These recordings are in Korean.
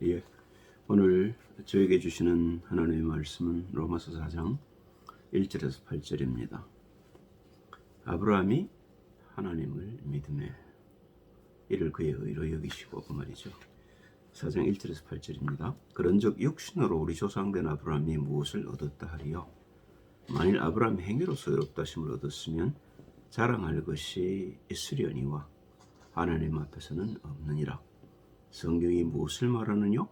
예, 오늘 저에게 주시는 하나님의 말씀은 로마서 4장 1절에서 8절입니다. 아브라함이 하나님을 믿음에 이를 그의 의로 여기시고 그 말이죠. 4장 1절에서 8절입니다. 그런즉 육신으로 우리 조상된 아브라함이 무엇을 얻었다 하리요? 만일 아브라함이 행위로서 의롭다심을 얻었으면 자랑할 것이 있으려니와 하나님 앞에서는 없느니라. 성경이 무엇을 말하느냐?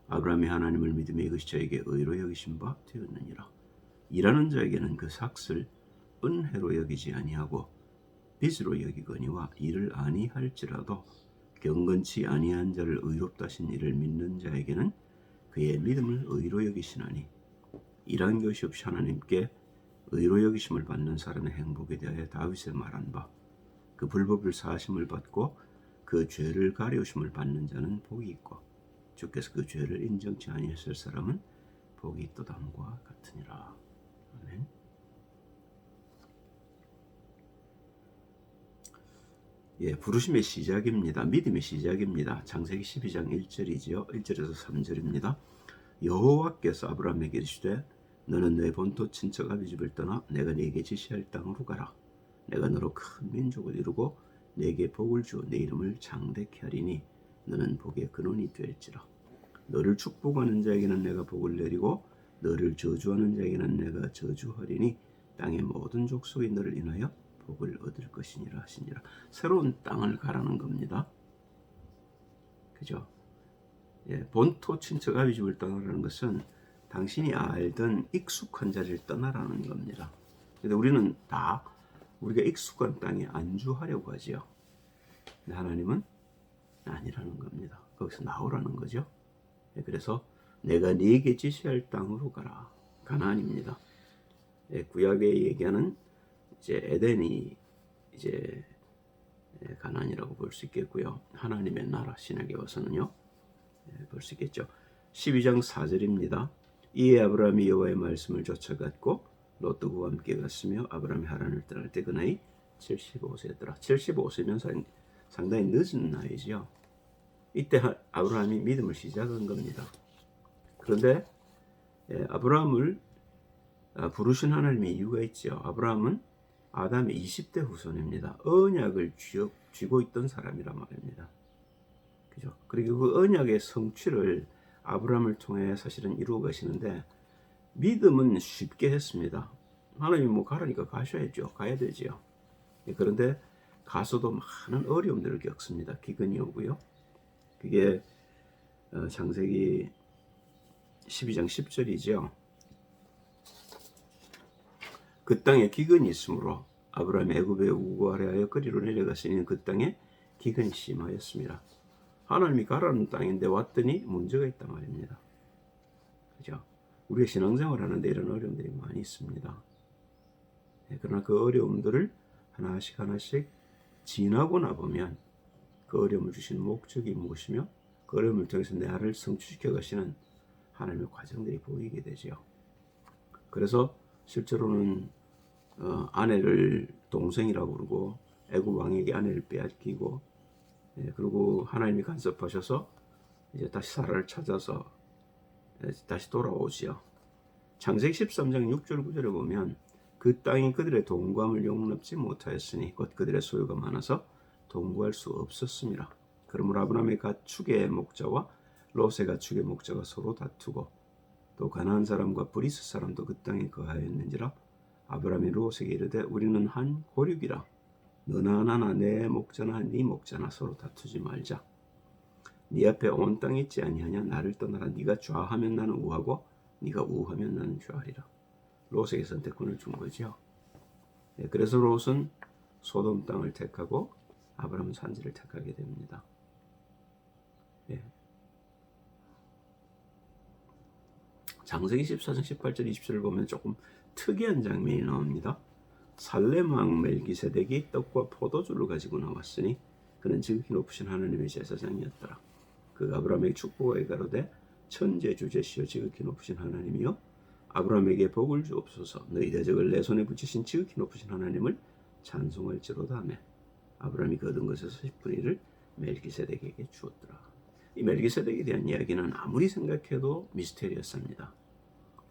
아브라함이 하나님을 믿음에 이것이 저에게 의로 여기신 바 되었느니라. 일하는 자에게는 그 삭을 은혜로 여기지 아니하고 빚으로 여기거니와 이를 아니할지라도 경건치 아니한 자를 의롭다 하신 이를 믿는 자에게는 그의 믿음을 의로 여기시나니 일한 것이 없이 하나님께 의로 여기심을 받는 사람의 행복에 대하여 다윗의 말한 바 그 불법을 사하심을 받고 그 죄를 가려우심을 받는 자는 복이 있고 주께서 그 죄를 인정치 아니하실 사람은 복이 있도다함과 같으니라. 아멘. 예, 부르심의 시작입니다. 믿음의 시작입니다. 창세기 12장 1절이지요. 1절에서 3절입니다. 여호와께서 아브라함에게 이르시되 너는 내 본토 친척 아비 집을 떠나 내가 네게 지시할 땅으로 가라. 내가 너로 큰 민족을 이루고 네게 복을 주어 네 이름을 장대케 하리니 너는 복의 근원이 될지라. 너를 축복하는 자에게는 내가 복을 내리고 너를 저주하는 자에게는 내가 저주하리니 땅의 모든 족속이 너를 인하여 복을 얻을 것이니라 하시니라. 새로운 땅을 가라는 겁니다. 그죠? 예, 본토 친척 아비 집을 떠나라는 것은 당신이 알던 익숙한 자리를 떠나라는 겁니다. 근데 우리는 다 우리가 익숙한 땅에 안주하려고 하지요. 근데 하나님은 아니라는 겁니다. 거기서 나오라는 거죠. 예, 그래서 내가 네게 지시할 땅으로 가라. 가나안입니다. 예, 구약에 얘기하는 이제 에덴이 이제 가나안이라고 볼 수 있겠고요. 하나님의 나라 신약에 와서는요. 볼 수 있겠죠. 12장 4절입니다. 이에 아브라함이 여호와의 말씀을 쫓아갔고 롯도 그와 함께 갔으며 아브라함이 하란을 떠날 때 그 나이 75세였더라. 75세면 상당히 늦은 나이죠. 이때 아브라함이 믿음을 시작한 겁니다. 그런데 아브라함을 부르신 하나님의 이유가 있죠. 아브라함은 아담의 20대 후손입니다. 언약을 쥐고 있던 사람이란 말입니다. 그죠? 그리고 그 언약의 성취를 아브라함을 통해 사실은 이루어 가시는데 믿음은 쉽게 했습니다. 하나님이 뭐 가라니까 가셔야죠. 가야 되지요. 그런데 가서도 많은 어려움들을 겪습니다. 기근이 오고요. 그게 창세기 12장 10절이죠. 그 땅에 기근이 있으므로 아브라함이 애굽에 우고하려 거리로 내려갔으니 그 땅에 기근이 심하였습니다. 하나님이 가라는 땅인데 왔더니 문제가 있단 말입니다. 그죠? 우리가 신앙생활 하는데 이런 어려움들이 많이 있습니다. 그러나 그 어려움들을 하나씩 지나고 나보면 그 어려움을 주신 목적이 무엇이며 그 어려움을 통해서 내 아를 성취시켜 가시는 하나님의 과정들이 보이게 되죠. 그래서 실제로는 아내를 동생이라고 그러고 애굽 왕에게 아내를 빼앗기고 그리고 하나님이 간섭하셔서 이제 다시 사라를 찾아서 다시 돌아오지요. 창세기 13장 6절 9절에 보면 그 땅이 그들의 동거함을 용납지 못하였으니 곧 그들의 소유가 많아서 동거할 수 없었습니다. 그러므로 아브라함의 가축의 목자와 롯의 가축의 목자가 서로 다투고 또 가나안 사람과 브리스 사람도 그 땅에 거하였는지라 아브라함이 롯에게 이르되 우리는 한 고륙이라 너나 나나 내 목자나 네 목자나 서로 다투지 말자. 네 앞에 온 땅이 있지 아니하냐. 나를 떠나라. 네가 좌하면 나는 우하고 네가 우하면 나는 좌하리라. 롯에게 선택권을 준 거죠. 그래서 롯은 소돔 땅을 택하고 아브라함은 산지를 택하게 됩니다. 창세기 14장 18절 20절을 보면 조금 특이한 장면이 나옵니다. 살렘 왕 멜기세덱이 떡과 포도주를 가지고 나왔으니 그는 지극히 높으신 하나님의 제사장이었더라. 그 아브라함에게 축복하여 가로되 천재주제시여 지극히 높으신 하나님이여 아브라함에게 복을 주옵소서. 너희 대적을 내 손에 붙이신 지극히 높으신 하나님을 찬송할지로다 하매 아브라함이 그 얻은 것에서 10분의 1을 멜기세덱에게 주었더라. 이 멜기세덱에 대한 이야기는 아무리 생각해도 미스테리어스합니다.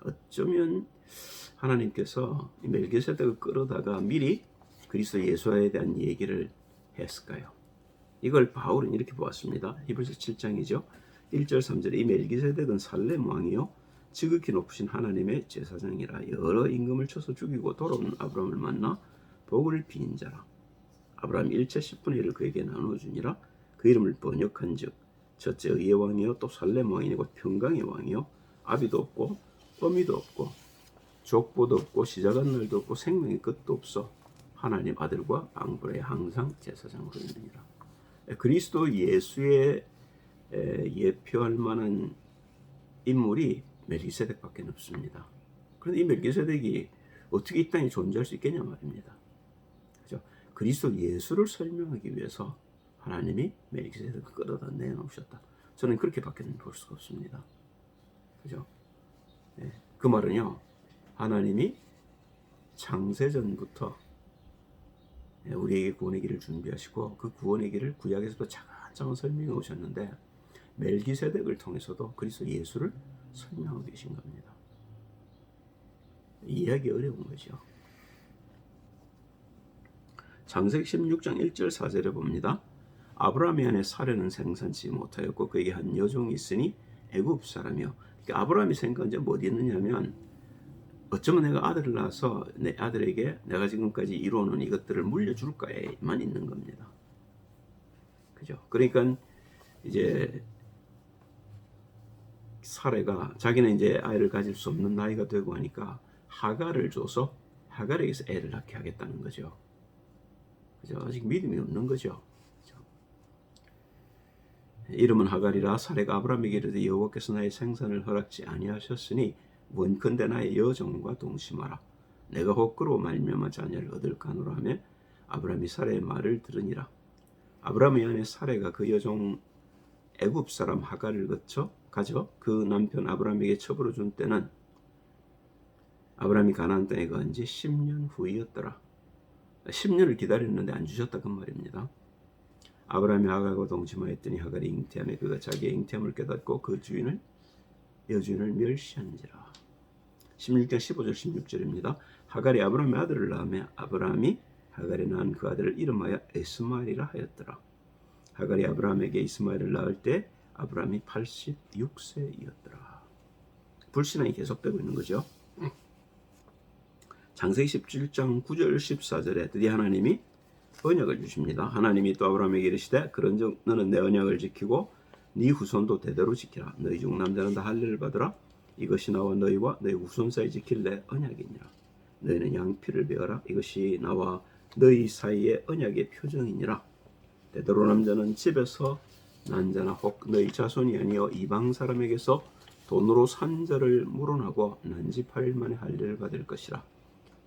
어쩌면 하나님께서 이 멜기세덱을 끌어다가 미리 그리스도 예수에 대한 얘기를 했을까요? 이걸 바울은 이렇게 보았습니다. 히브리서 7장이죠. 1절 3절에 이 멜기세덱은 살렘 왕이요 지극히 높으신 하나님의 제사장이라 여러 임금을 쳐서 죽이고 돌아오는 아브라함을 만나 복을 빈 자라. 아브라함이 일체 10분의 1을 그에게 나눠주니라. 그 이름을 번역한즉 첫째 의의 왕이요 또 살렘 왕이니 곧 평강의 왕이요 아비도 없고 어미도 없고 족보도 없고 시작한 날도 없고 생명의 끝도 없어 하나님 아들과 앙브라에 항상 제사장으로 있느니라. 그리스도 예수의 예표할 만한 인물이 멜기세덱밖에 없습니다. 그런데 이 멜기세덱이 어떻게 이 땅에 존재할 수 있겠냐 말입니다. 그죠? 그리스도 예수를 설명하기 위해서 하나님이 멜기세덱을 끌어다 내놓으셨다. 저는 그렇게밖에 볼 수가 없습니다. 그죠? 네. 그 말은요, 하나님이 창세전부터 우리에게 구원의 길을 준비하시고 그 구원의 길을 구약에서도 차근차근 설명해 오셨는데 멜기세덱을 통해서도 그리스도 예수를 설명하고 계신 겁니다. 이해하기 어려운 거죠. 창세기 16장 1절 4절에 봅니다. 아브라함의 아내 사레는 생산치 못하였고 그에게 한 여종이 있으니 애굽 사람이요. 그러니까 아브라함이 생각한 점 어디 있느냐면 어쩌면 내가 아들을 낳아서 내 아들에게 내가 지금까지 이루어놓은 이것들을 물려줄까에만 있는 겁니다. 그죠? 그러니까 이제 사레가 자기는 이제 아이를 가질 수 없는 나이가 되고 하니까 하갈을 줘서 하갈에게서 애를 낳게 하겠다는 거죠. 그죠? 아직 믿음이 없는 거죠. 그죠? 이름은 하갈이라 사레가 아브라함에게 이르되 여호와께서 나의 생산을 허락지 아니하셨으니 원컨대 나의 여종과 동침하라. 내가 혹그로 말미암아 자녀를 얻을까 하노라 하며 아브라함이 사레의 말을 들으니라. 아브라함의 아내 사레가 그 여종 애굽 사람 하갈을 가져 그 남편 아브라함에게 첩으로 준 때는 아브라함이 가나안 땅에 거한 지 10년 후이었더라. 10년을 기다렸는데 안 주셨다 그 말입니다. 아브라함이 하갈과 동침하였더니 하갈이 잉태하며 그가 자기의 잉태함을 깨닫고 그 여주인을 멸시한지라. 16장 15절 16절입니다. 하갈이 아브라함의 아들을 낳으며 아브라함이 하갈에 낳은 그 아들을 이름하여 에스마엘이라 하였더라. 하갈이 아브라함에게 이스마엘을 낳을 때 아브라함이 86세이었더라. 불신앙이 계속되고 있는 거죠. 창세기 17장 9절 14절에 드디어 하나님이 언약을 주십니다. 하나님이 또 아브라함에게 이르시되 그런즉 너는 내 언약을 지키고 네 후손도 대대로 지키라. 너희 중 남자는 다 할례를 받으라. 이것이 나와 너희와 너희 후손 사이 지킬 내 언약이니라. 너희는 양피를 베어라. 이것이 나와 너희 사이의 언약의 표정이니라. 대대로 남자는 집에서 난 자나 혹 너희 자손이 아니여 이방 사람에게서 돈으로 산 자를 물어나고 난지 8일 만에 할례를 받을 것이라.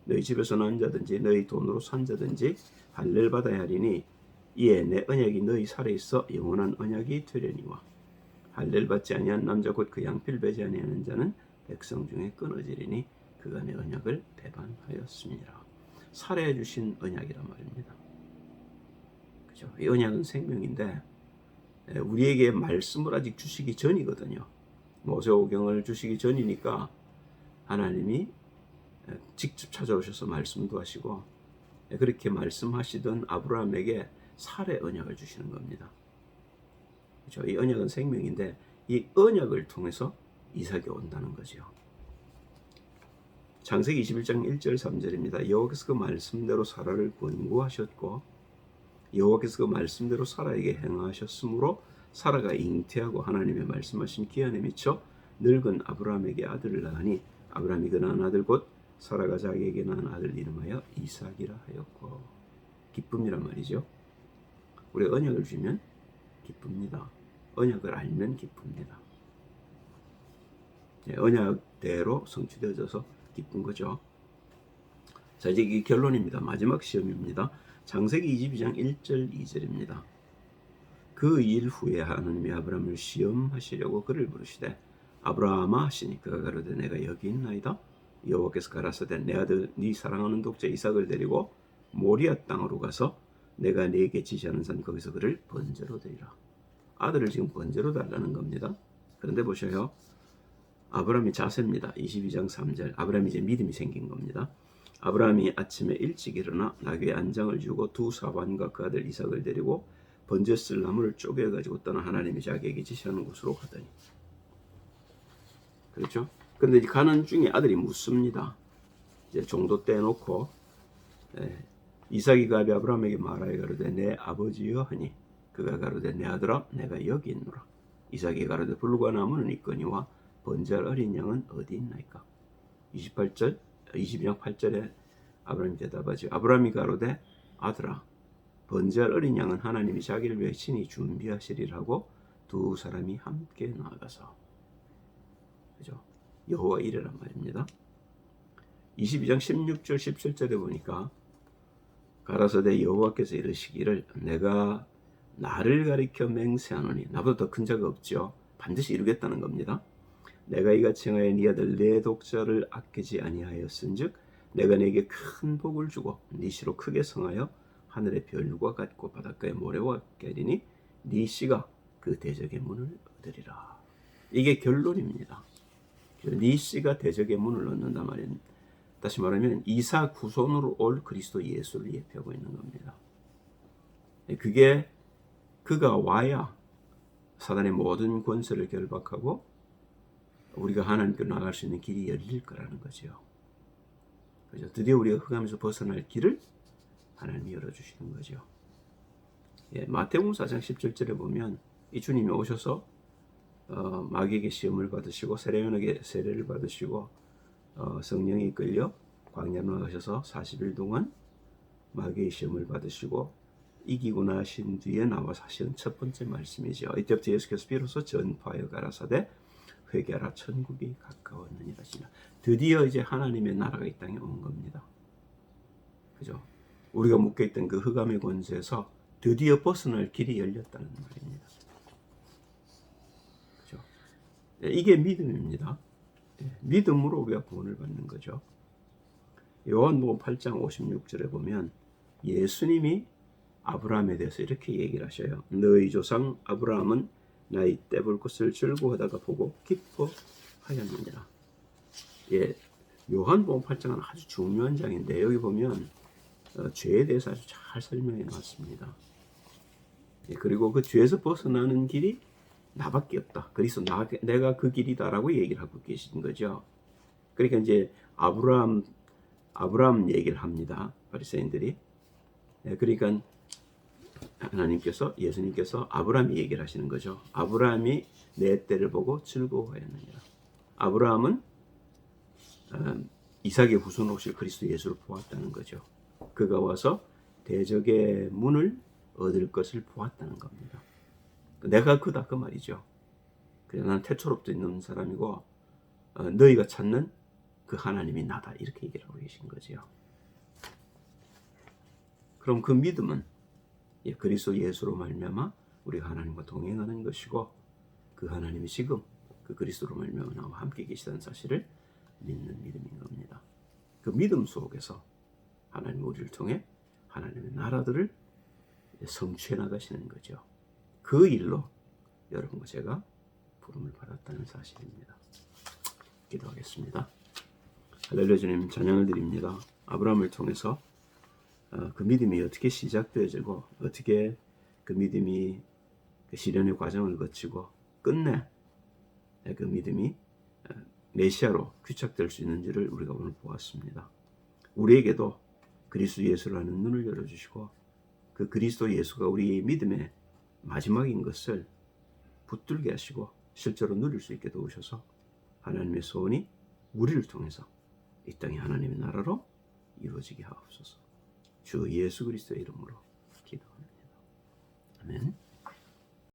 너희 집에서 난 자든지 너희 돈으로 산 자든지 할례를 받아야 하리니 이에 내 언약이 너희 살에 있어 영원한 언약이 되려니와 할례를 받지 아니한 남자 곧 그 양피를 베지 아니하는 자는 백성 중에 끊어지리니 그가 내 언약을 배반하였습니다. 살해 주신 언약이란 말입니다. 그죠? 이 언약은 생명인데 우리에게 말씀을 아직 주시기 전이거든요. 모세오경을 주시기 전이니까 하나님이 직접 찾아오셔서 말씀도 하시고 그렇게 말씀하시던 아브라함에게 살해 언약을 주시는 겁니다. 그렇죠? 이 언약은 생명인데 이 언약을 통해서 이삭이 온다는 거죠. 창세기 21장 1절 3절입니다. 여호와께서 그 말씀대로 사라를 권고하셨고 여호와께서 그 말씀대로 사라에게 행하셨으므로 사라가 잉태하고 하나님의 말씀하신 기한에 미쳐 늙은 아브라함에게 아들을 낳으니 아브라함이 그 낳은 아들 곧 사라가 자기에게 낳은 아들 이름하여 이삭이라 하였고. 기쁨이란 말이죠. 우리 언약을 주면 기쁩니다. 언약을 알면 기쁩니다. 언약대로 성취되어져서 기쁜 거죠. 자, 이제 이 결론입니다. 마지막 시험입니다. 창세기 22장 1절 2절입니다. 그 일 후에 하나님이 아브라함을 시험하시려고 그를 부르시되 아브라함아 하시니 그가 가로되 내가 여기 있나이다. 여호와께서 가라사대 내 아들 네 사랑하는 독자 이삭을 데리고 모리아 땅으로 가서 내가 네게 지시하는 산 거기서 그를 번제로 드리라. 아들을 지금 번제로 달라는 겁니다. 그런데 보셔요. 아브라함의 자세입니다. 22장 3절. 아브라함이 이제 믿음이 생긴 겁니다. 아브라함이 아침에 일찍 일어나 나귀의 안장을 주고 두 사반과 그 아들 이삭을 데리고 번제 쓸 나무를 쪼개가지고 떠나 하나님이 자기에게 지시하는 곳으로 가더니. 그렇죠? 그런데 이제 가는 중에 아들이 묻습니다. 이제 종도 떼놓고 이삭이 가비 아브라함에게 말하여 가로되 내 아버지여 하니 그가 가로되 내 아들아 내가 여기 있노라. 이삭이 가로되 불과 나무는 있거니와 번제할 어린 양은 어디 있나이까. 22장 8절에 아브라함이 대답하지. 아브라함이 가로되 아들아 번제할 어린 양은 하나님이 자기를 위해 친히 준비하시리라고 두 사람이 함께 나아가서. 그죠? 여호와 이레란 말입니다. 22장 16절 17절에 보니까 가라사대 여호와께서 이르시기를 내가 나를 가리켜 맹세하노니 나보다 더 큰 자가 없죠. 반드시 이루겠다는 겁니다. 내가 이같이 행하여 네 아들 내 독자를 아끼지 아니하였은즉 내가 네게 큰 복을 주고 네 씨로 크게 성하여 하늘의 별과 같고 바닷가의 모래와 같게 하리니 네 씨가 그 대적의 문을 얻으리라. 이게 결론입니다. 네 씨가 대적의 문을 얻는단 말이에요. 다시 말하면 이삭 후손으로 올 그리스도 예수를 예표하고 있는 겁니다. 그게 그가 와야 사단의 모든 권세를 결박하고 우리가 하나님께로 나갈 수 있는 길이 열릴 거라는 거죠. 그죠? 드디어 우리가 흑암에서 벗어날 길을 하나님이 열어주시는 거죠. 마태복음 4장 17절에 보면 이 주님이 오셔서 마귀에게 시험을 받으시고 세례요한에게 세례를 받으시고 성령이 이끌려 광야로 나가셔서 40일 동안 마귀의 시험을 받으시고 이기고 나신 뒤에 나와서 하시는 첫 번째 말씀이죠. 이때부터 예수께서 비로소 전파하여 가라사대 회개하라 천국이 가까웠느니라. 드디어 이제 하나님의 나라가 이 땅에 온 겁니다. 그죠? 우리가 묶여있던 그 흑암의 권세에서 드디어 벗어날 길이 열렸다는 말입니다. 그죠? 이게 믿음입니다. 믿음으로 우리가 구원을 받는 거죠. 요한복음 8장 56절에 보면 예수님이 아브라함에 대해서 이렇게 얘기를 하셔요. 너희 조상 아브라함은 나의 떼볼 것을 즐거워하다가 보고 기뻐하였느니라. 요한복음 8장은 아주 중요한 장인데 여기 보면 죄에 대해서 아주 잘 설명해 놨습니다. 그리고 그 죄에서 벗어나는 길이 나밖에 없다. 그래서 내가 그 길이다라고 얘기를 하고 계신 거죠. 그러니까 이제 아브라함 얘기를 합니다. 바리새인들이. 그러니까 하나님께서 예수님께서 아브라함이 얘기를 하시는 거죠. 아브라함이 내 때를 보고 즐거워하였느니라. 아브라함은 이삭의 후손으로 오실 그리스도 예수를 보았다는 거죠. 그가 와서 대적의 문을 얻을 것을 보았다는 겁니다. 내가 그다 그 말이죠. 그냥 난 태초로부터 있는 사람이고 너희가 찾는 그 하나님이 나다 이렇게 얘기를 하고 계신 거죠. 그럼 그 믿음은 그리스도 예수로 말미암아 우리가 하나님과 동행하는 것이고 그 하나님이 지금 그 그리스도로 말미암아 나와 함께 계시다는 사실을 믿는 믿음인 겁니다. 그 믿음 속에서 하나님 우리를 통해 하나님의 나라들을 성취해 나가시는 거죠. 그 일로 여러분과 제가 부름을 받았다는 사실입니다. 기도하겠습니다. 할렐루야. 주님 찬양을 드립니다. 아브라함을 통해서 그 믿음이 어떻게 시작되어지고 어떻게 그 믿음이 그 시련의 과정을 거치고 끝내 그 믿음이 메시아로 귀착될 수 있는지를 우리가 오늘 보았습니다. 우리에게도 그리스도 예수를 아는 눈을 열어주시고 그 그리스도 예수가 우리의 믿음의 마지막인 것을 붙들게 하시고 실제로 누릴 수 있게 도우셔서 하나님의 소원이 우리를 통해서 이 땅의 하나님의 나라로 이루어지게 하옵소서. 주 예수 그리스도의 이름으로 기도합니다. 아멘.